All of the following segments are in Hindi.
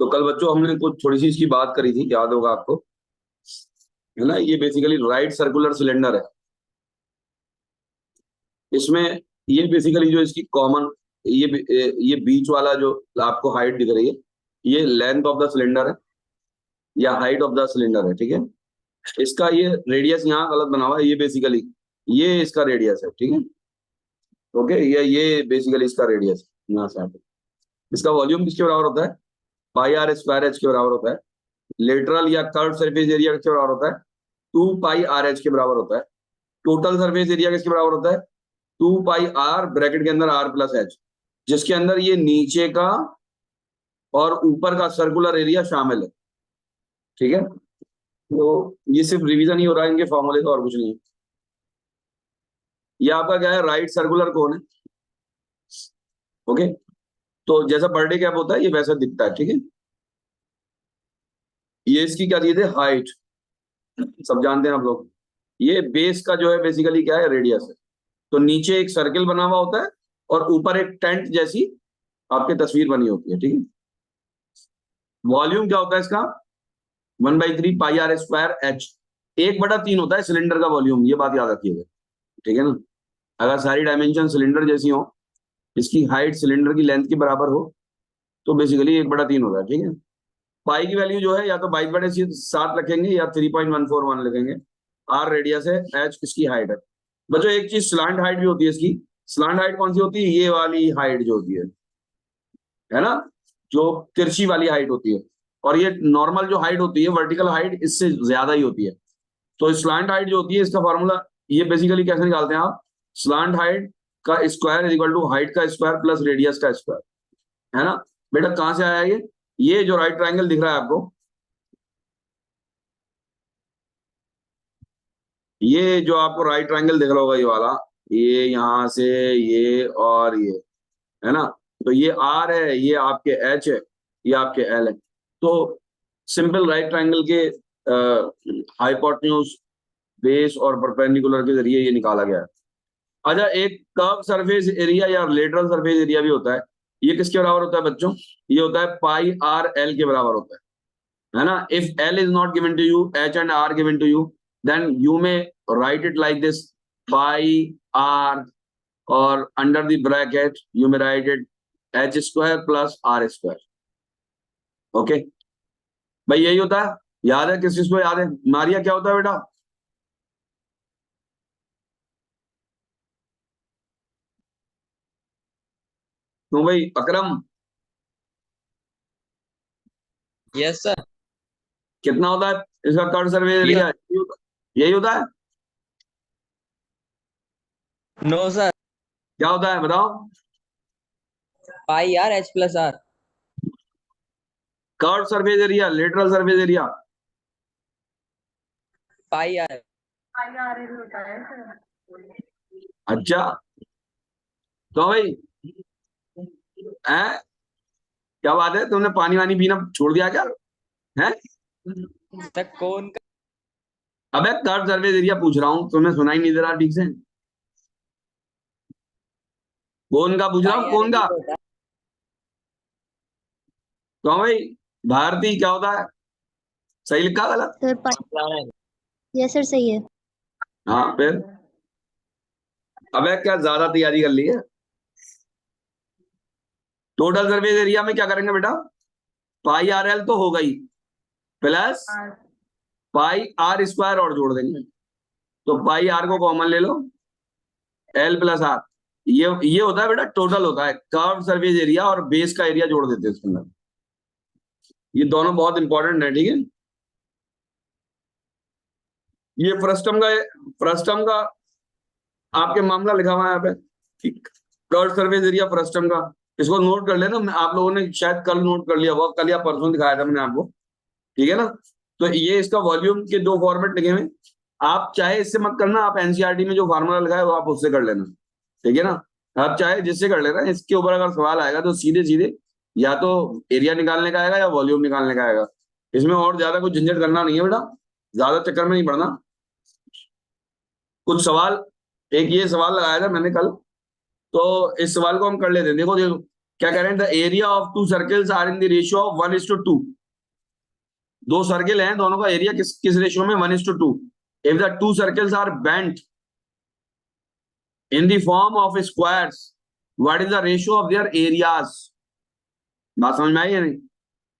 तो कल बच्चों हमने कुछ थोड़ी सी इसकी बात करी थी, याद होगा आपको, है ना। ये बेसिकली राइट सर्कुलर सिलेंडर है। इसमें ये बेसिकली जो इसकी कॉमन ये बीच वाला जो आपको हाइट दिख रही है, ये लेंथ ऑफ द सिलेंडर है या हाइट ऑफ द सिलेंडर है, ठीक है। इसका ये रेडियस यहाँ गलत बना हुआ है, ये बेसिकली ये इसका रेडियस है, ठीक है। ओके, ये बेसिकली इसका रेडियस है यहाँ से आगे। इसका वॉल्यूम किसके बराबर होता है? पाई आर स्क्वायर एच के बराबर होता है। लेटरल या कर्व सरफेस एरिया किसके बराबर होता है? 2 पाई आर एच के बराबर होता है। टोटल सरफेस एरिया किसके बराबर होता है? 2 पाई आर ब्रैकेट के अंदर आर प्लस एच, जिसके अंदर ये नीचे का और ऊपर का सर्कुलर एरिया शामिल है, ठीक है। तो ये सिर्फ रिवीजन ही हो रहा है इनके फॉर्मूले का, और कुछ नहीं है। ये आपका क्या है? राइट सर्कुलर कोन है। ओके, तो जैसा बर्थडे कैप होता है ये वैसा दिखता है, ठीक है। ये इसकी क्या दी थी? हाइट, सब जानते हैं आप लोग। ये बेस का जो है बेसिकली क्या है? रेडियस है। तो नीचे एक सर्किल बना हुआ होता है और ऊपर एक टेंट जैसी आपकी तस्वीर बनी होती है, ठीक है। वॉल्यूम क्या होता है इसका? 1/3 पाई आर स्क्वायर एच। 1/3 होता है सिलेंडर का वॉल्यूम, ये बात याद रखिएगा, ठीक है ना। अगर सारी डायमेंशन सिलेंडर जैसी हो, इसकी हाइट सिलेंडर की लेंथ के बराबर हो, तो बेसिकली 1/3 होता है, ठीक है। पाई की वैल्यू जो है या तो 22/7 रखेंगे या 3.141 लिखेंगे। आर रेडियस है, एच इसकी हाइट है। बच्चों एक चीज स्लांट हाइट भी होती है इसकी। स्लांट हाइट कौन सी होती है? ये वाली हाइट जो होती है ना, जो तिरछी वाली हाइट होती है। और ये नॉर्मल जो हाइट होती है, वर्टिकल हाइट, इससे ज्यादा ही होती है। तो स्लांट हाइट जो होती है, इसका फॉर्मूला ये बेसिकली कैसे निकालते हैं आप? स्लांट हाइट का square is equal to height का स्क्वायर प्लस रेडियस का स्क्वायर, है ना। बेटा कहां से आया ये जो राइट ट्रायंगल दिख रहा है आपको, ये जो आपको राइट ट्रायंगल दिख रहा होगा, ये वाला, ये यहां से ये और ये, है ना। तो ये आर है, ये आपके एच है, ये आपके एल है। तो सिंपल राइट ट्रायंगल के हाइपोटेन्यूज, बेस और परपेंडिकुलर के जरिए ये निकाला गया है। अच्छा, एक कर्व सरफेस एरिया या लेटरल सरफेस एरिया भी होता है। ये किसके बराबर होता है बच्चों? ये होता है पाई आर एल के बराबर होता है ना। If L is not given to you, H and R given to you, then you may write it like this, pi R, और under the bracket you may write it H square plus R square. Okay भाई, यही होता है। याद है? किस चीज को याद है? मारिया क्या होता है बेटा? तो भाई अकरम, यस सर। कितना होता है इसका कर्व सर्फेस ये एरिया? यही होता है। No sir. क्या होता है बताओ? Pi R H plus R. Curve surface area, lateral surface area. Pi R. अच्छा, तो भाई है, क्या बात है, तुमने पानी वानी पीना छोड़ दिया क्या है? सर कौन का? अबे कर्व सरफेस एरिया पूछ रहा हूँ, तुम्हें सुनाई नहीं दे रहा ठीक से? कौन का पूछ रहा पाई हूँ, आर कौन का? एरिया होता है। तो भाई भारती क्या होता है? सही लिखा गलत? सर यस सर, सही है। हाँ फिर, अबे क्या ज्यादा तैयारी कर ली है? टोटल सरफेस एरिया में क्या करेंगे बेटा? पाई आर एल तो होगा ही, प्लस पाई आर स्क्वायर और जोड़ देंगे। तो पाई आर को कॉमन ले लो, एल प्लस आर। ये होता है बेटा, टोटल होता है कर्व सरफेस एरिया, और बेस का एरिया जोड़ देते हैं इसके अंदर। ये दोनों बहुत इंपॉर्टेंट है, ठीक है। ये फ्रस्टम का आपके मामला लिखा हुआ है यहाँ पे, कर्व सरफेस एरिया फ्रस्टम का। इसको नोट कर लेना, आप लोगों ने शायद कल नोट कर लिया, वो कल या परसों दिखाया था मैंने आपको, ठीक है ना। तो ये इसका वॉल्यूम के दो फॉर्मेट लिखे हुए। आप चाहे इससे मत करना, आप एनसीईआरटी में जो फार्मूला लगाए वो आप उससे कर लेना, ठीक है ना। आप चाहे जिससे कर लेना, इसके ऊपर अगर सवाल आएगा तो सीधे सीधे या तो एरिया निकालने का आएगा या वॉल्यूम निकालने का आएगा। इसमें और ज्यादा कुछ झंझट करना नहीं है बेटा, ज्यादा चक्कर में नहीं पड़ना। कुछ सवाल, एक ये सवाल लगाया था मैंने कल, तो इस सवाल को हम कर लेते हैं। देखो देखो, क्या कह रहे हैं? The area of two circles are in the ratio of 1:2। दो सर्किल हैं, दोनों का एरिया किस किस रेशियो में? 1:2। If the two circles are bent in the form of squares, what is the ratio of their areas? बात समझ में आई है नहीं?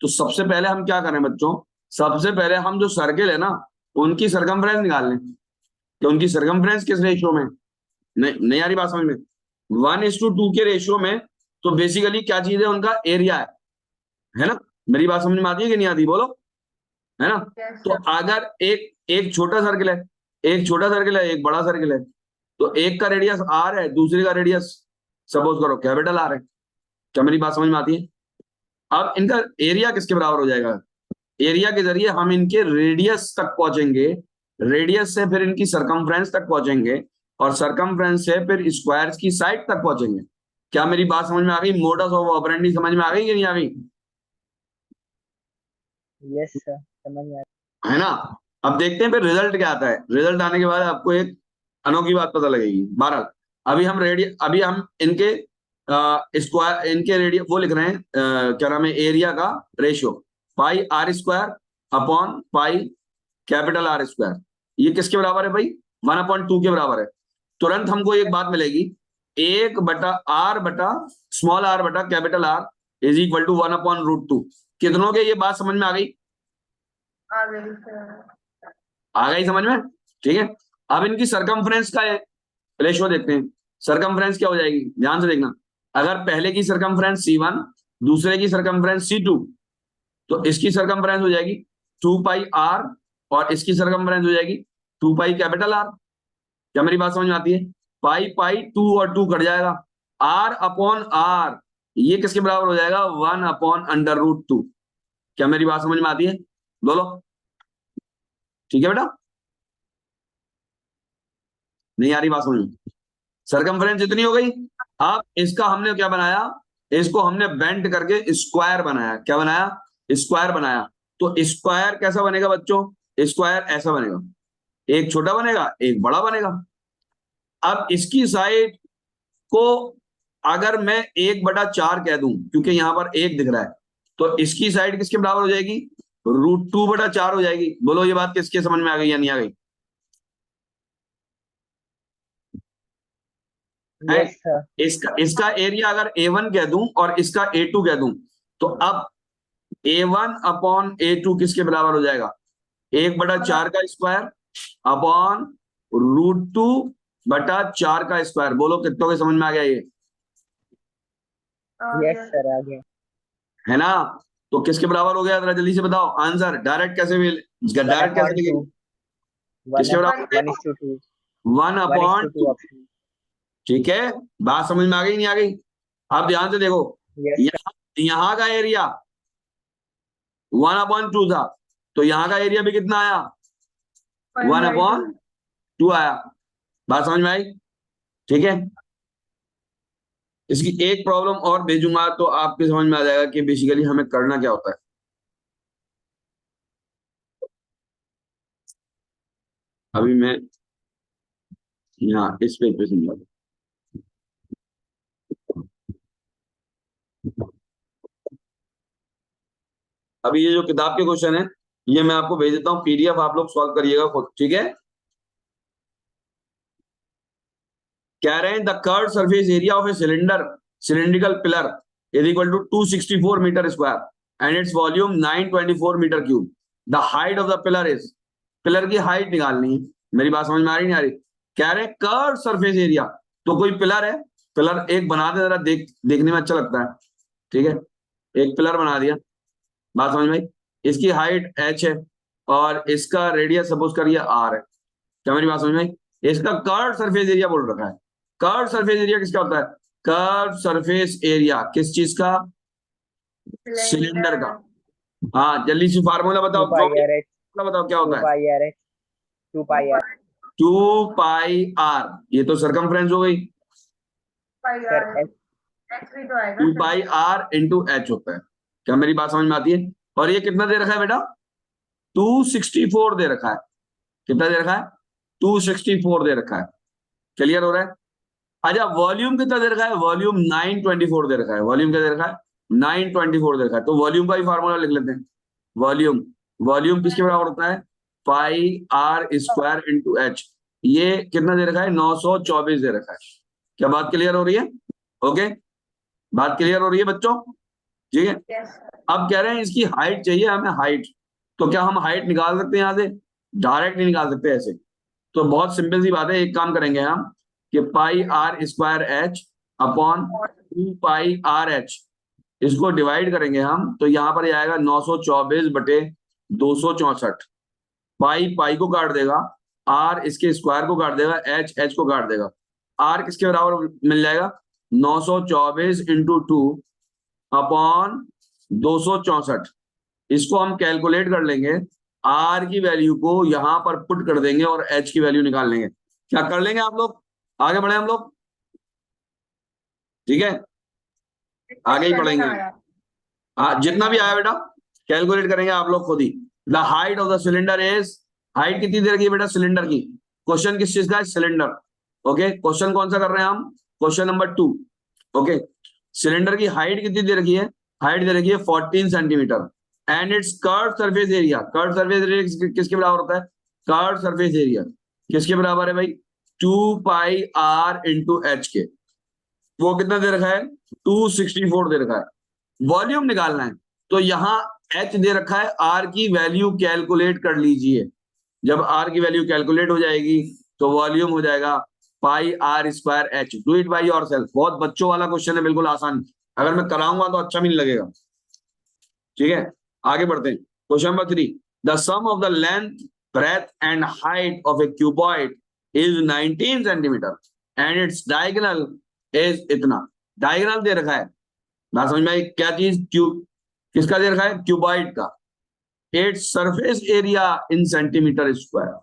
तो सबसे पहले हम क्या करें बच्चों? सबसे पहले हम जो सर्किल है ना, उनकी सरकमफ्रेंस निकाल लें कि उनकी सरकमफ्रेंस किस रेशियो में। नहीं आ रही बात समझ में? 1:2 के रेशियो में तो बेसिकली क्या चीज है? उनका एरिया है ना? मेरी बात समझ में आती है कि नहीं आती? बोलो, है ना? तो अगर एक एक छोटा सर्किल है, एक छोटा सर्किल है, एक बड़ा सर्किल है, तो एक का रेडियस आर है, दूसरे का रेडियस सपोज करो कैपिटल आर है। क्या मेरी बात समझ में आती है? अब इनका एरिया किसके बराबर हो जाएगा? एरिया के जरिए हम इनके रेडियस तक पहुंचेंगे, रेडियस से फिर इनकी सरकमफ्रेंस तक पहुंचेंगे, और सरकमफ्रेंस से फिर स्क्वायर्स की साइड तक पहुंचेंगे। क्या मेरी बात समझ में आ गई? मोडस ऑफ ऑपरेंडी समझ में आ गई कि नहीं आ गई? यस सर, समझ में है ना? अब देखते हैं फिर रिजल्ट क्या आता है। रिजल्ट आने के बाद आपको एक अनोखी बात पता लगेगी। बहरहाल अभी हम इनके स्क्वायर, इनके रेडियस वो लिख रहे हैं, क्या नाम है, एरिया का ratio pi are square upon pi capital R square. ये किसके बराबर है भाई? 1/2 के बराबर है। तुरंत हमको एक बात मिलेगी, 1/r स्मॉल आर बटा capital R is equal to 1/√2। कितनों के ये बात समझ में आ गई? आ गई समझ में? ठीक है। अब इनकी सरकमफ्रेंस का रेशियो देखते हैं। सरकमफ्रेंस क्या हो जाएगी? ध्यान से देखना। अगर पहले की सरकमफ्रेंस C1, दूसरे की सरकमफ्रेंस C2, तो इसकी सरकमफ्रेंस हो जाएगी 2πr, और इसकी सरकमफ्रेंस हो जाएगी 2π कैपिटल आर। क्या मेरी बात समझ में आती है? पाई पाई 2 और 2 कट जाएगा, r/r ये किसके बराबर हो जाएगा? 1/√2। क्या मेरी बात समझ में आती है? बोलो, ठीक है बेटा? नहीं आ रही बात समझ में? सरकमफ्रेंस इतनी हो गई। अब इसका हमने क्या बनाया? इसको हमने बेंट करके स्क्वायर बनाया। क्या बनाया? स्क्वायर बनाया। तो स्क्वायर कैसा बनेगा बच्चों? स्क्वायर ऐसा बनेगा, एक छोटा बनेगा, एक बड़ा बनेगा। अब इसकी साइड को अगर मैं 1/4 कह दूं, क्योंकि यहां पर 1 दिख रहा है, तो इसकी साइड किसके बराबर हो जाएगी? √2/4 हो जाएगी। बोलो, ये बात किसके समझ में आ गई या नहीं आ गई? Yes sir. इसका एरिया अगर A1 कह दूं और इसका A2 कह दूं, तो अब A1/A2 किसके बराबर हो जाएगा? 1/4 का स्क्वायर अपॉन √2/4 का स्क्वायर। बोलो, कितनों के समझ में आ गया ये? यस सर, आ गया। है ना? तो किसके बराबर हो गया? जरा जल्दी से बताओ आंसर। डायरेक्ट कैसे लिखेंगे? किसके बराबर? 1/2। 1/2। ऑप्शन। ठीक है, बात समझ में आ गई नहीं आ गई? अब ध्यान से देखो, यस यहां का एरिया 1/2 था, तो यहां का एरिया भी कितना आया? 1/2 आया। बात समझ में आई? ठीक है। इसकी एक प्रॉब्लम और भेजूंगा तो आपके समझ में आ जाएगा कि बेसिकली हमें करना क्या होता है। अभी मैं यहाँ इस पेज पे समझा दूं। अभी ये जो किताब के क्वेश्चन है, ये मैं आपको भेज देता हूँ PDF, आप लोग सॉल्व करिएगा खुद, ठीक है? कह रहे हैं the curve surface area of a cylindrical pillar is equal to 264 metre square and its volume 924 metre cube. The height of the pillar is, pillar की हाइट निकालनी है। मेरी बात समझ में आ रही नहीं आ रही? कह रहे हैं कर्व सरफेस एरिया, तो कोई पिलर है, पिलर एक बना दे जरा, देखने में अच्छा लगता है। ठीक है, एक पिलर बना दिया। बात समझ में आई? इसकी हाइट h है और इसका रेडियस सपोज करिए r है। क्या मेरी बात समझ में आई? इसका कर्व सरफेस एरिया बोल रखा है। कर्व सरफेस एरिया किसका होता है? कर्व सरफेस एरिया किस चीज का? सिलेंडर का। हाँ, जल्दी से फार्मूला बताओ। बताओ क्या होता है? 2πr। ये तो सरकमफ्रेंस हो गई। 2πr इंटू h होता है। क्या मेरी बात समझ में आती है? और ये कितना दे रखा है बेटा? 264 दे रखा है। कितना दे रखा है? 264 दे रखा है। क्लियर हो रहा है? अच्छा वॉल्यूम कितना दे रखा है, वॉल्यूम 924 दे रखा है, वॉल्यूम क्या दे रखा है, 924 दे रखा है, तो वॉल्यूम का ही फार्मूला लिख लेते हैं। वॉल्यूम, वॉल्यूम किसके बराबर होता है, पाई आर स्क्वायर इंटू एच। ये कितना दे रखा है, 924 दे रखा है। क्या बात क्लियर हो रही है? ओके, बात क्लियर हो रही है बच्चों? ठीक है। अब कह रहे हैं इसकी हाइट चाहिए हमें, हाइट। तो क्या हम हाइट निकाल सकते हैं यहाँ से? डायरेक्ट नहीं निकाल सकते ऐसे। तो बहुत सिंपल सी बात है, एक काम करेंगे हम कि pi are square H upon 2 pi R H, इसको डिवाइड करेंगे हम, तो यहाँ पर ये आएगा 924 बटे 264। पाई पाई को काट देगा, आर इसके स्क्वायर को काट देगा, एच एच को काट देगा। आर किसके बराबर मिल जाएगा, 924 इंटू 2 अपॉन 264। इसको हम कैलकुलेट कर लेंगे, आर की वैल्यू को यहां पर पुट कर देंगे और एच की वैल्यू निकाल लेंगे। क्या कर लेंगे आप लोग? आगे बढ़े हम लोग, ठीक है, आगे ही पढ़ेंगे। हाँ जितना भी आया बेटा कैलकुलेट करेंगे आप लोग खुद ही। The height of the cylinder is, height कितनी दे रखी है बेटा सिलेंडर की? क्वेश्चन किस चीज का है, सिलेंडर। ओके, क्वेश्चन कौन सा कर रहे हैं हम, क्वेश्चन नंबर 2। ओके, सिलेंडर की हाइट कितनी दे रखी है, हाइट दे रखी है 14 centimetre and it's curve surface area, curve surface area किसके बराबर होता है, कर्व सरफेस एरिया किसके बराबर है भाई, 2 पाई आर इंटू एच के। वो कितना दे रखा है, 264 दे रखा है। वॉल्यूम निकालना है, तो यहां एच दे रखा है, आर की वैल्यू कैलकुलेट कर लीजिए। जब आर की वैल्यू कैलकुलेट हो जाएगी तो वॉल्यूम हो जाएगा pi are square H. Do it by yourself, बहुत बच्चों वाला क्वेश्चन है, बिल्कुल आसान। अगर मैं कराऊंगा तो अच्छा भी नहीं लगेगा। ठीक है, आगे बढ़ते हैं। Question number 3, the sum of the length breadth and height of a cuboid is 19 centimetre and its diagonal is इतना। डायगोनल दे रखा है, बात समझ में आई? क्या चीज, क्यूब किसका दे रखा है, क्यूबॉइड का। Its surface area in centimetre square,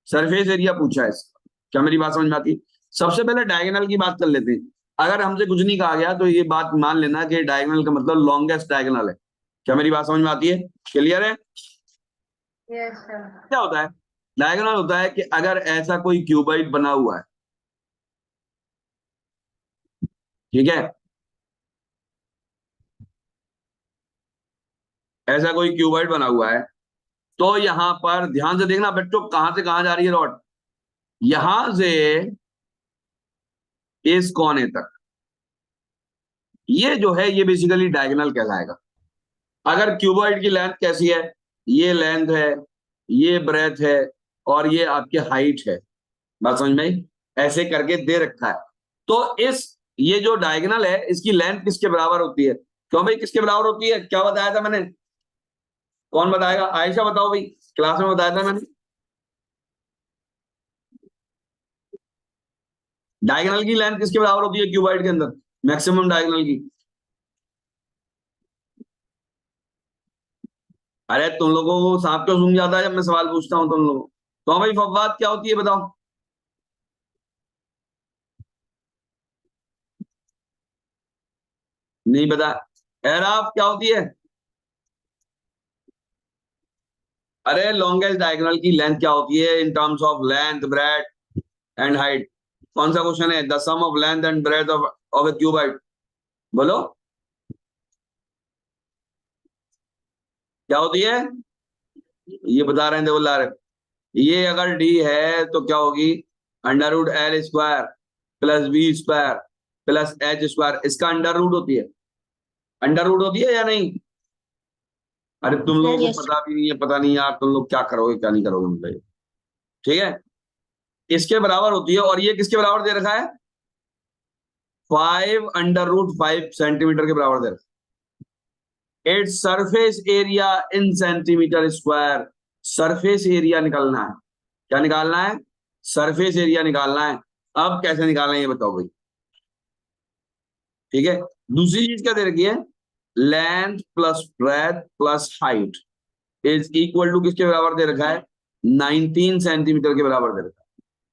surface area पूछा है इसका। क्या मेरी बात समझ में आती है? सबसे पहले डायगोनल की बात कर लेते हैं। अगर हमसे कुछ नहीं कहा गया तो ये बात मान लेना कि डायगोनल का मतलब लॉन्गेस्ट डायगोनल है। क्या मेरी बात समझ में आती है, क्लियर है? Yes sir. क्या होता है, डायगोनल होता है कि अगर ऐसा कोई क्यूबॉइड बना हुआ है, ठीक है, ऐसा कोई क्यूबॉइड बना हुआ है, तो यहां पर ध्यान से देखना बच्चों, कहां से कहां जा रही है रॉड, यहां से इस कोने तक। ये जो है ये बेसिकली डायगोनल कहलाएगा। अगर क्यूबॉइड की लेंथ कैसी है, ये लेंथ है, ये ब्रेथ है और ये आपकी हाइट है, बात समझ में आई? ऐसे करके दे रखा है। तो इस, ये जो डायगोनल है इसकी लेंथ किसके बराबर होती है? क्यों भाई किसके बराबर होती है, क्या बताया था मैंने? कौन बताएगा, आयशा बताओ भाई, क्लास में बताया था मैंने। डायगोनल की लेंथ किसके बराबर होती है क्यूबॉइड के अंदर, मैक्सिमम डायगोनल की? अरे तुम लोगों को सांप क्यों सूंघ जाता है जब मैं सवाल पूछता हूं तुम लोगों? तो भाई फव्वाद क्या होती है बताओ? नहीं बता। एराफ क्या होती है? अरे लॉन्गेस्ट डायगोनल की लेंथ क्या होती है in terms of length breadth and height? कौन सा क्वेश्चन है, the sum of length and breadth of a cuboid, बोलो क्या होती है? ये बता रहे हैं, देखो ला रहे, ये अगर डी है तो क्या होगी, under root L square plus B square plus H square, इसका अंडर रूट होती है, अंडर रूट होती है या नहीं? अरे तुम लोगों को Yes. पता भी नहीं है, पता नहीं यार तुम लोग क्या करोगे क्या नहीं करोगे मतलब। ठीक है, इसके बराबर होती है, और ये किसके बराबर दे रखा है, 5 √5 सेंटीमीटर के बराबर दे रखा है। Its surface area in centimetre square, surface area निकालना है। क्या निकालना है, सरफेस एरिया निकालना है। अब कैसे निकालना है ये बताओ भाई? ठीक है, दूसरी चीज क्या दे रखी है, length plus breadth plus height is equal to किसके बराबर दे रखा है, 19 सेंटीमीटर के बराबर दे रखा है।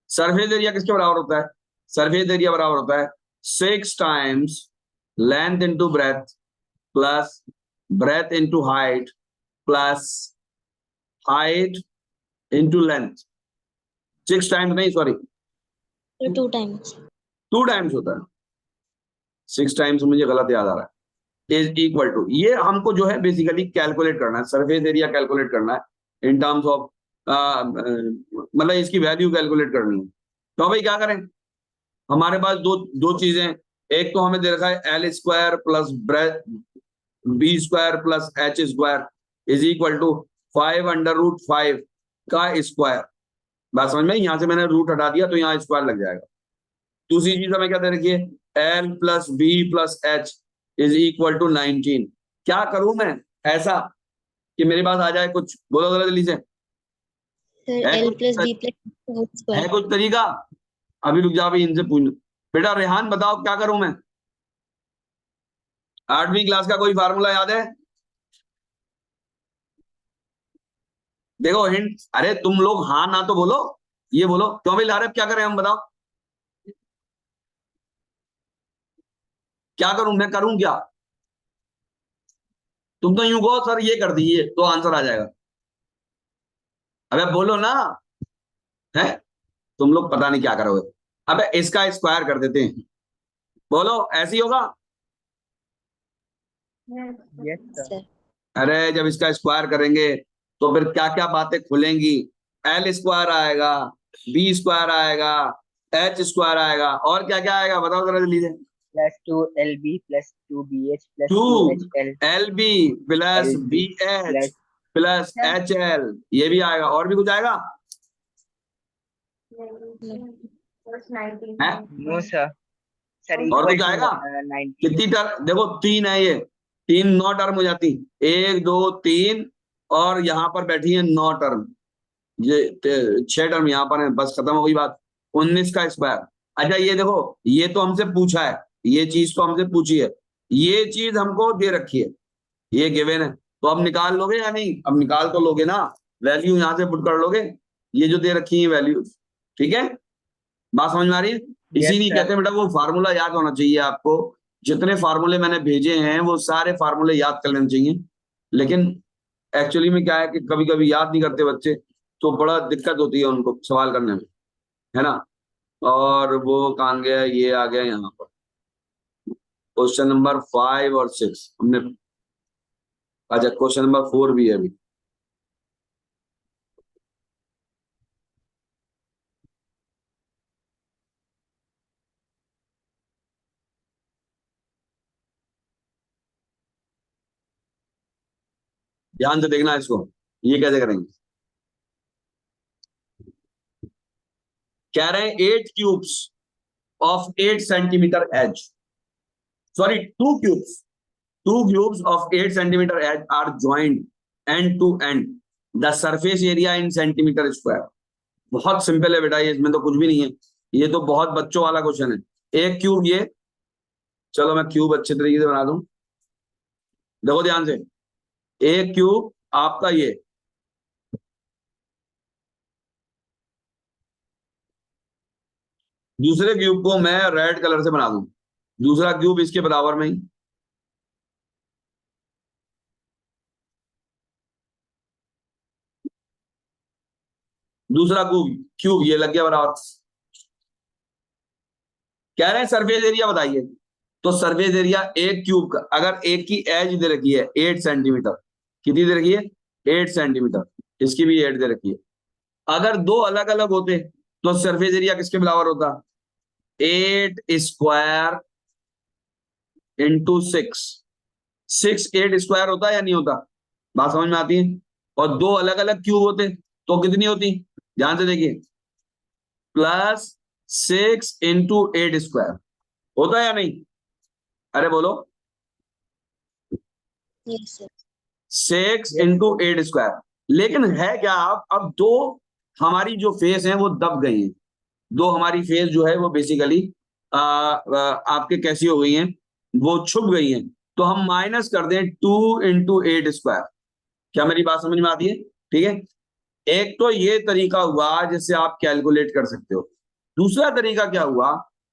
सरफेस एरिया किसके बराबर होता है, सरफेस एरिया बराबर होता है 6 times length into breath plus breadth into height plus height into length. 6 times नहीं, सॉरी 2 times. 2 टाइम्स होता है, 6 टाइम्स मुझे गलत याद आ रहा है, इज इक्वल टू, ये हमको जो है बेसिकली कैलकुलेट करना है, सरफेस एरिया कैलकुलेट करना है इन टर्म्स ऑफ, मतलब इसकी वैल्यू कैलकुलेट करनी है। तो भाई क्या करें, हमारे पास दो दो चीजें, एक तो हमें दे रखा है L square plus B square plus H square is equal to 5√5 का स्क्वायर। बात समझ में, यहां से मैंने रूट हटा दिया तो यहाँ स्क्वायर लग जाएगा। दूसरी चीज हमें क्या दे रखी है, L plus B plus H is equal to 19। क्या करूं मैं ऐसा कि मेरे पास आ जाए कुछ, बोलो जरा जल्दी से, सर है L कुछ plus B plus है square। कुछ तरीका? अभी रुक जा, अभी इनसे पूछ, बेटा रेहान बताओ क्या करूं मैं, 8वीं क्लास का कोई फार्मूला याद है? देखो हिंट, अरे तुम लोग हाँ ना तो बोलो, ये बोलो क्यों भाई लारब, क्या करें हम बताओ, क्या करूं मैं, करूं क्या? तुम तो यूं कहो सर ये कर दीजिए तो आंसर आ जाएगा, अबे बोलो ना, है तुम लोग पता नहीं क्या करोगे। अबे इसका स्क्वायर कर देते हैं, बोलो ऐसे ही होगा? Yes. Yes sir। अरे जब इसका स्क्वायर करेंगे तो फिर क्या क्या बातें खुलेंगी, एल स्क्वायर आएगा, बी स्क्वायर आएगा, एच स्क्वायर आएगा, और क्या क्या आएगा बताओ जरा जल्दी से। +2LB +2BH two +2HL L B plus LB B H plus plus H L, ये भी आएगा, और भी कुछ आएगा Plus 19. है? no sir sir और equal कुछ to आएगा? 19 कितनी टर्म, देखो 3 है, ये 3 9 टर्म हो जाती, 1 2 3, और यहाँ पर बैठी है 9 टर्म, ये 6 टर्म यहाँ पर है, बस खत्म हो गई बात, 19 का स्क्वायर। अच्छा ये देखो, ये तो हमसे पूछा है, ये चीज तो हमसे पूछी है, ये चीज हमको दे रखी है, ये गिवन है, तो अब निकाल लोगे या नहीं? अब निकाल तो लोगे ना, वैल्यू यहाँ से पुट कर लोगे, ये जो दे रखी है वैल्यू, ठीक है, बात समझ में आ रही है? yes इसीलिए sir कहते हैं बेटा वो फार्मूला याद होना चाहिए आपको, जितने फार्मूले मैंने भेजे हैं वो सारे फार्मूले याद कर लेने चाहिए, लेकिन एक्चुअली में क्या है कि कभी कभी याद नहीं करते बच्चे, तो बड़ा दिक्कत होती है उनको सवाल करने में, है ना। और वो कहाँ गया, ये आ गया यहाँ पर, क्वेश्चन नंबर 5 और 6 हमने, अच्छा क्वेश्चन नंबर 4 भी है अभी। ध्यान से देखना इसको, ये कैसे करेंगे, कह रहे हैं 8 cubes of 8 centimetre edge, sorry 2 cubes of 8 centimeter edge are joined end to end. The surface area in centimeter square. बहुत सिंपल है बेटा ये, इसमें तो कुछ भी नहीं है, ये तो बहुत बच्चों वाला क्वेश्चन है। एक क्यूब ये, चलो मैं क्यूब अच्छे तरीके से बना दूं, देखो ध्यान से, एक क्यूब आपका ये, दूसरे क्यूब को मैं रेड कलर से बना दूं, दूसरा क्यूब इसके बराबर में ही, दूसरा क्यूब क्यूब ये लग गया बराबर। कह रहे हैं सरफेस एरिया बताइए, तो सरफेस एरिया एक क्यूब का, अगर एक की एज दे रखी है 8 सेंटीमीटर, कितनी दे रखी है 8 सेंटीमीटर, इसकी भी 8 दे रखी है, अगर दो अलग अलग होते तो सरफेस एरिया किसके बराबर होता, 8 स्क्वायर इंटू 6, 6 8 स्क्वायर होता है या नहीं होता, बात समझ में आती है? और दो अलग अलग क्यूब होते तो कितनी होती, ध्यान से देखिए, +6 × 8 स्क्वायर होता है या नहीं, अरे बोलो, Yes sir। 6 yes × 8 square. लेकिन है क्या, अब दो हमारी जो फेस है वो दब गई है, दो हमारी फेस जो है वो बेसिकली आपके कैसी हो गई हैं, वो छुप गई हैं, तो हम माइनस कर दें 2 × 8 स्क्वायर। क्या मेरी बात समझ में आती है? ठीक है, एक तो ये तरीका हुआ जिससे आप कैलकुलेट कर सकते हो, दूसरा तरीका क्या हुआ,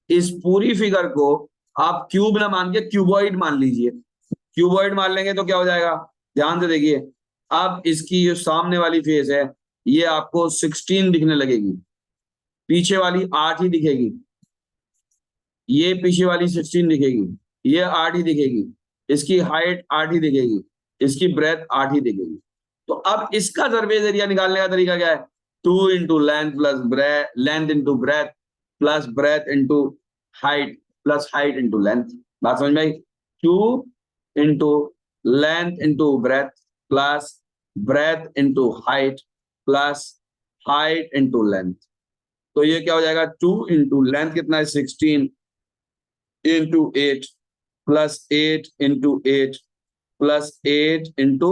इस पूरी फिगर को आप क्यूब ना मान के क्यूबॉइड मान लीजिए, क्यूबॉइड मान लेंगे तो क्या हो जाएगा, ध्यान से देखिए, अब इसकी जो सामने वाली फेस है ये आपको 16 दिखने लगेगी, पीछे वाली 8 ही दिखेगी, ये पीछे वाली 16 दिखेगी, ये 8 ही दिखेगी, इसकी हाइट 8 ही दिखेगी, इसकी ब्रेथ 8 ही दिखेगी। तो अब इसका सरफेस एरिया निकालने का तरीका क्या है? 2 into length plus breath, length into breath plus breadth into height plus height into length. बात समझ में आई? 2 into length into breath plus breadth into height plus height into length. तो ये क्या हो जाएगा? 2 इंटू लेंथ कितना है? 16 into 8 plus 8 into 8 plus 8 into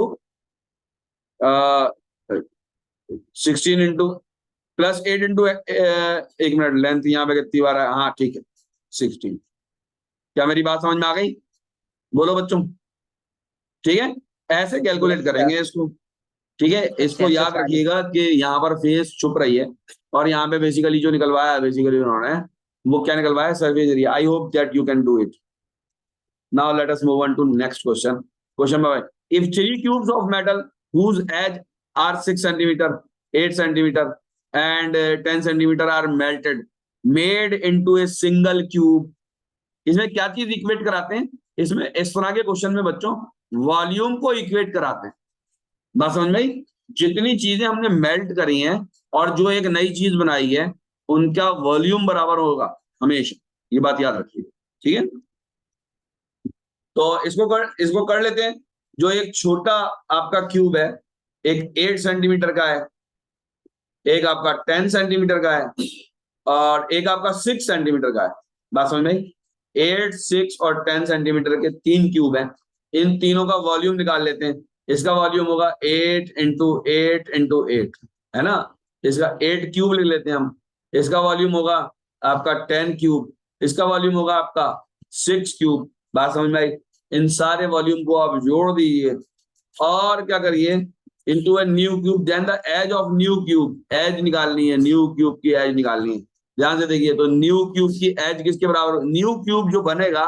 16 into plus 8 into 1 minute, length यहाँ पे कितनी बार है? हाँ ठीक है 16। क्या मेरी बात समझ में आ गई? बोलो बच्चों। ठीक है, ऐसे कैलकुलेट करेंगे इसको। ठीक है, इसको Yes, याद sir. रखिएगा कि यहाँ पर फेस छुप रही है और यहाँ पे बेसिकली जो निकलवाया है बेसिकली उन्होंने वो क्या निकलवाया है? Surface area. I hope that you can do it. Now let us move on to next question. Question number, if 3 cubes of metal whose edge are 6 centimeter, 8 centimeter and 10 centimeter are melted made into a single cube, इसमें क्या चीज इक्वेट कराते हैं? इसमें इस तरह के क्वेश्चन में बच्चों वॉल्यूम को इक्वेट कराते हैं। बात समझ में आई? जितनी चीजें हमने मेल्ट करी हैं और जो एक नई चीज बनाई है उनका वॉल्यूम बराबर होगा हमेशा, ये बात याद रखिए। ठीक है, तो इसको कर लेते हैं। जो एक छोटा आपका क्यूब है, एक 8 सेंटीमीटर का है, एक आपका 10 सेंटीमीटर का है और एक आपका 6 सेंटीमीटर का है। बात समझ में आई? 8, 6 और 10 सेंटीमीटर के 3 क्यूब हैं। इन तीनों का वॉल्यूम निकाल लेते हैं। इसका वॉल्यूम होगा 8 इंटू 8 इंटू 8, है ना? इसका 8 क्यूब लिख लेते हैं हम। इसका वॉल्यूम होगा आपका 10 क्यूब, इसका वॉल्यूम होगा आपका 6 क्यूब। बात समझ में आई? इन सारे वॉल्यूम को आप जोड़ दीजिए और क्या करिए? Into a new cube, then the edge of new cube, edge निकालनी है, न्यू क्यूब की एज निकालनी है। ध्यान से देखिए, तो न्यू क्यूब की एज किसके बराबर? न्यू क्यूब जो बनेगा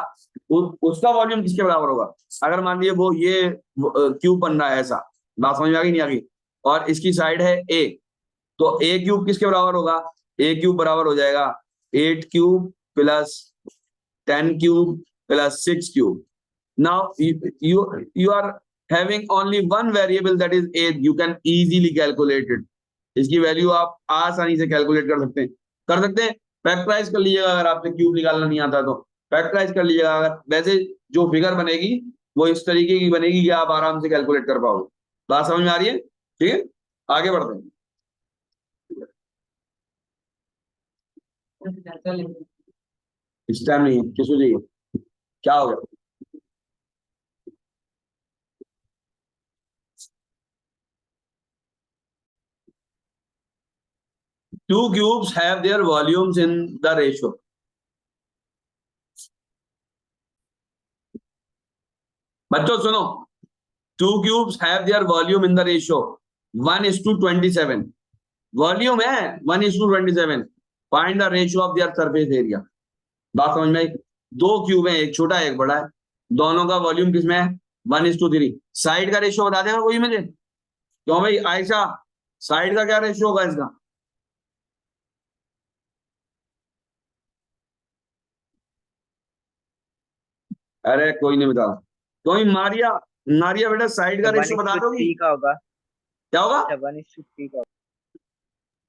उसका वॉल्यूम किसके बराबर होगा? अगर मान लीजिए वो ये क्यूब बन रहा है ऐसा, बात समझ में आ गई नहीं आ गई? और इसकी साइड है ए, तो ए क्यूब किसके बराबर होगा? ए क्यूब बराबर हो जाएगा 8 cube plus 10 cube plus 6 cube. Now you are having only one variable, that is a, you can easily calculate it. इसकी वैल्यू आप आसानी से कैलकुलेट कर सकते हैं। फैक्टराइज कर लीजिएगा अगर आपसे क्यूब निकालना नहीं आता तो फैक्टराइज कर लीजिएगा। अगर वैसे जो फिगर बनेगी वो इस तरीके की बनेगी कि आप आराम से कैलकुलेट कर पाओगे। बात समझ में आ रही है? ठीक है, आगे बढ़ते हैं। इस टाइम नहीं है, किसको चाहिए? क्या हो गया? Two cubes have their volumes in the ratio. बच्चों सुनो, 2 cubes have their volume in the ratio 1:27. Volume है 1:27. Find the ratio of their surface area. बात समझ में आई? 2 क्यूब है, एक छोटा है एक बड़ा है, दोनों का वॉल्यूम किसमें है? 1:3. साइड का रेशियो बता देगा कोई मुझे? क्यों भाई आयशा, साइड का क्या रेशियो होगा इसका? अरे कोई नहीं बता। कोई मारिया, नारिया बेटा साइड का रेशियो बता दोगी? 1:3 का होगा। क्या होगा? 1:3 का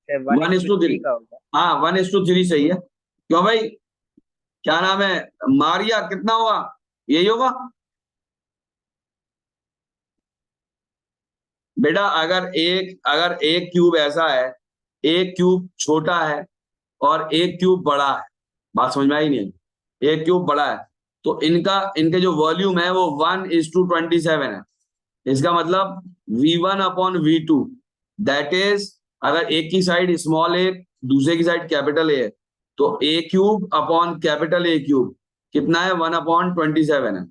1:3 का होगा। हाँ 1:3 सही है। क्यों भाई, क्या नाम है? मारिया कितना होगा? यही होगा बेटा। अगर एक क्यूब ऐसा है, एक क्यूब छोटा है और एक क्यूब बड़ा है, बात समझ में आई नहीं? एक क्यूब बड़ा है तो इनके जो वॉल्यूम है वो 1:27 है। इसका मतलब V1/V2, दैट इज अगर एक की साइड स्मॉल ए दूसरे की साइड कैपिटल ए है तो A cube upon capital A cube कितना है? 1/27 है।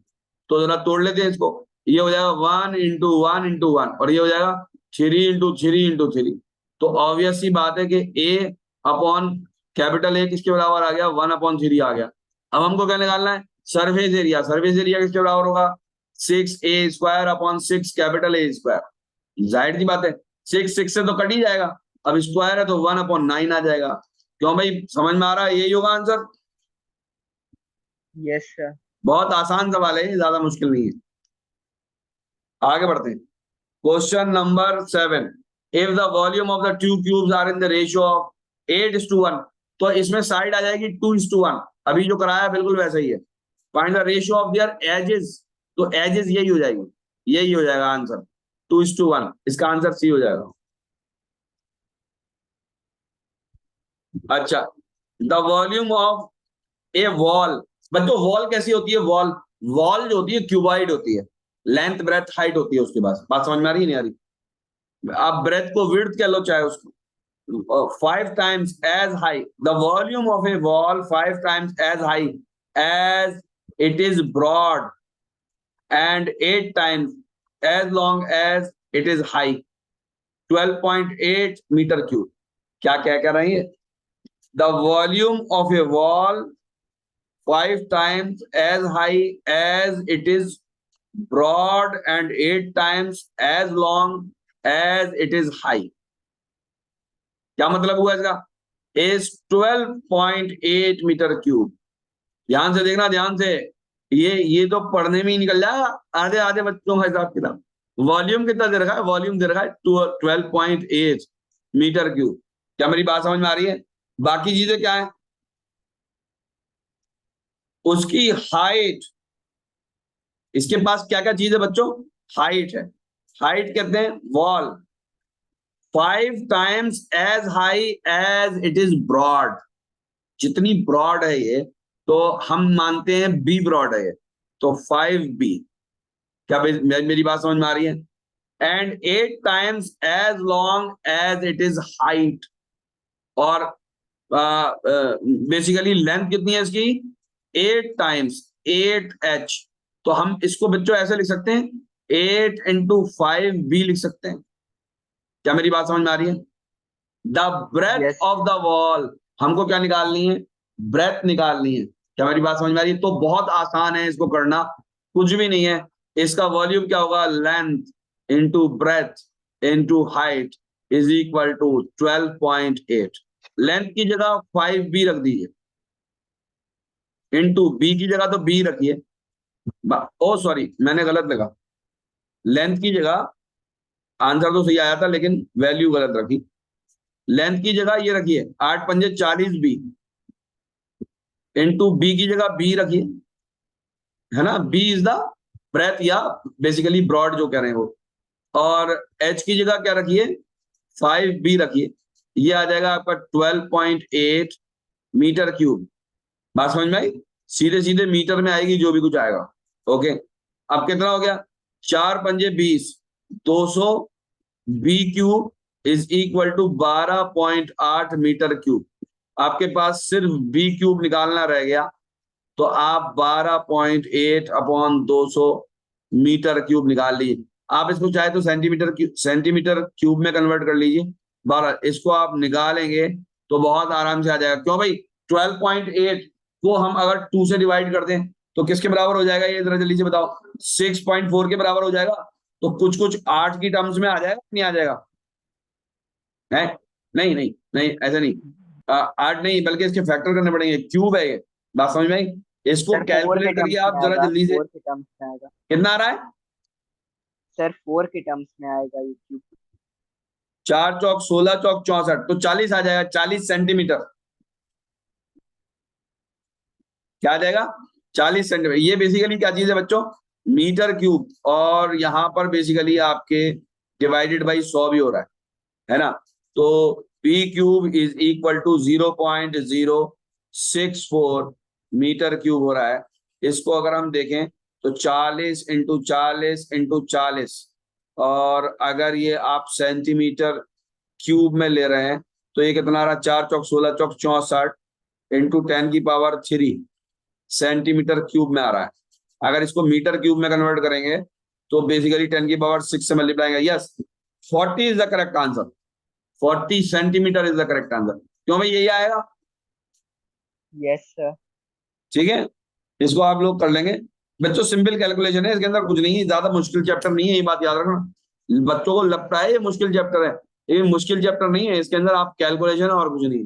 तो जरा तोड़ लेते हैं इसको। ये हो जाएगा 1:1:1 और ये हो जाएगा 3:3:3। तो ऑब्वियस सी बात है कि ए अपॉन कैपिटल ए किसके बराबर आ गया? 1/3 आ गया। अब हमको क्या निकालना है? Surface area. सरफेस एरिया किसके बराबर होगा? 6a² upon 6 capital A square. जाहिर सी बात है 6 से तो कट ही जाएगा, अब स्क्वायर है तो 1/9 आ जाएगा। क्यों भाई, समझ में आ रहा है? यही होगा आंसर। Yes, sir. बहुत आसान सवाल है, ज्यादा मुश्किल नहीं है। आगे बढ़ते हैं। Question number 7, if the volume of the two cubes are in the ratio of 8:1, तो इसमें साइड आ जाएगी 2:1। अभी जो कराया बिल्कुल वैसा ही है। Find the ratio of there edges, तो एजेस यही हो जाएगी, यही हो जाएगा आंसर 2:1। इसका आंसर सी हो जाएगा। अच्छा, the volume of A wall, बच्चों वॉल कैसी होती है? वॉल वॉल जो होती है क्यूबॉइड होती है, लेंथ ब्रेथ हाइट होती है उसके पास। बात समझ में आ रही है नहीं आ रही? आप ब्रेथ को विड्थ कह लो चाहे उसको, 5 times as high, the volume of a wall 5 times as high as it is broad and 8 times as long as it is high, 12.8 meter cube। क्या क्या कह रही है? The volume of a wall 5 times as high as it is broad and 8 times as long as it is high। क्या मतलब हुआ इसका? Is 12.8 metre cube. ध्यान से देखना, ध्यान से, ये तो पढ़ने में ही निकल जाएगा आधे आधे बच्चों का हिसाब किताब। वॉल्यूम कितना दे रखा है? वॉल्यूम दे रखा है 12.8 मीटर क्यूब। क्या मेरी बात समझ में आ रही है? बाकी चीजें क्या है? उसकी हाइट, इसके पास क्या क्या चीज है बच्चों? हाइट है। हाइट कहते हैं wall 5 times as high as it is broad। जितनी ब्रॉड है ये, तो हम मानते हैं बी ब्रॉड है ये, तो 5b। क्या मेरी बात समझ में आ रही है? And 8 times as long as it is height, और बेसिकली लेंथ कितनी है इसकी? 8 times 8h। तो हम इसको बच्चों ऐसे लिख सकते हैं, 8 into 5b लिख सकते हैं। क्या मेरी बात समझ में आ रही है? The breadth Yes. Of the wall, हमको क्या निकालनी है? ब्रेथ निकालनी है। क्या मेरी बात समझ में आ रही है? तो बहुत आसान है इसको करना, कुछ भी नहीं है। इसका वॉल्यूम क्या होगा? Length into breadth into height is equal to 12.8। Length की जगह 5b रख दीजिए, इंटू बी की जगह तो b रखिए। ओ सॉरी, मैंने गलत लगा। लेंथ की जगह आंसर तो सही आया था लेकिन वैल्यू गलत रखी। लेंथ की जगह ये रखिए 8 पंजे 40b, इंटू बी की जगह b रखिए, है ना? b इज द ब्रेथ या बेसिकली ब्रॉड जो कह रहे हैं वो। और h की जगह क्या रखिए? 5b रखिए। ये आ जाएगा आपका 12.8 मीटर क्यूब। बात समझ में आई? सीधे सीधे मीटर में आएगी जो भी कुछ आएगा। ओके, अब कितना हो गया? 4 पंजे 20, 200 b cube is equal to 12.8 metre cube. आपके पास सिर्फ b क्यूब निकालना रह गया, तो आप 12.8 अपॉन 200 मीटर क्यूब निकाल लीजिए। आप इसको चाहे तो सेंटीमीटर क्यूब में कन्वर्ट कर लीजिए। 12 इसको आप निकालेंगे तो बहुत आराम से आ जाएगा। क्यों भाई? 12.8 को हम अगर 2 से डिवाइड कर दें तो किसके बराबर हो जाएगा? ये जरा जल्दी से बताओ। 6.4 के बराबर हो जाएगा। तो कुछ कुछ 8 की टर्म्स में आ जाएगा, नहीं आ जाएगा? है? नहीं नहीं नहीं, ऐसा नहीं। 8 नहीं, बल्कि इसके फैक्टर करने पड़ेंगे। क्यूब है ये। बात समझ में आई? इसको Sir, 4 के कैलकुलेट टर्म्स करिए आप में जरा आएगा, जल्दी से। 4 के टर्म्स में आएगा। कितना आ रहा है? सर 4 के टर्म्स में आएगा ये क्यूब। 4 चौक 16 चौक 64, तो 40 आ जाएगा। 40 सेंटीमीटर। क्या आ जाएगा? 40 सेंटीमीटर। ये बेसिकली क्या चीज है बच्चों? Metre cube. और यहां पर बेसिकली आपके डिवाइडेड बाई 100 भी हो रहा है ना? तो P cube is equal to 0.064 metre cube हो रहा है। इसको अगर हम देखें तो 40 इंटू 40 इंटू 40, और अगर ये आप सेंटीमीटर क्यूब में ले रहे हैं तो ये कितना आ रहा है? 4 चौक 16 चौक 64 इंटू 10 की पावर 3 सेंटीमीटर क्यूब में आ रहा है। अगर इसको मीटर क्यूब में कन्वर्ट करेंगे तो बेसिकली 10 की पावर 6 से multiply. Yes, 40 is the correct answer. 40 centimetre is the correct answer. क्यों भाई? यही आएगा। Yes sir. ठीक है, इसको आप लोग कर लेंगे बच्चों। सिंपल कैलकुलेशन है, इसके अंदर कुछ नहीं है, ज्यादा मुश्किल चैप्टर नहीं है, ये बात याद रखना। बच्चों को लगता है ये मुश्किल चैप्टर है, ये मुश्किल चैप्टर नहीं है। इसके अंदर आप कैलकुलेशन है और कुछ नहीं।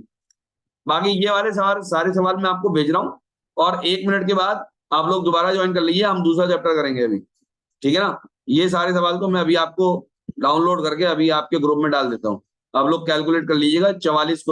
बाकी ये वाले सारे सवाल मैं आपको भेज रहा हूँ और 1 मिनट के बाद आप लोग दोबारा ज्वाइन कर लीजिए, हम दूसरा चैप्टर करेंगे अभी, ठीक है ना। ये सारे सवाल तो मैं अभी आपको डाउनलोड करके अभी आपके ग्रुप में डाल देता हूँ, आप लोग कैलकुलेट कर लीजिएगा। 44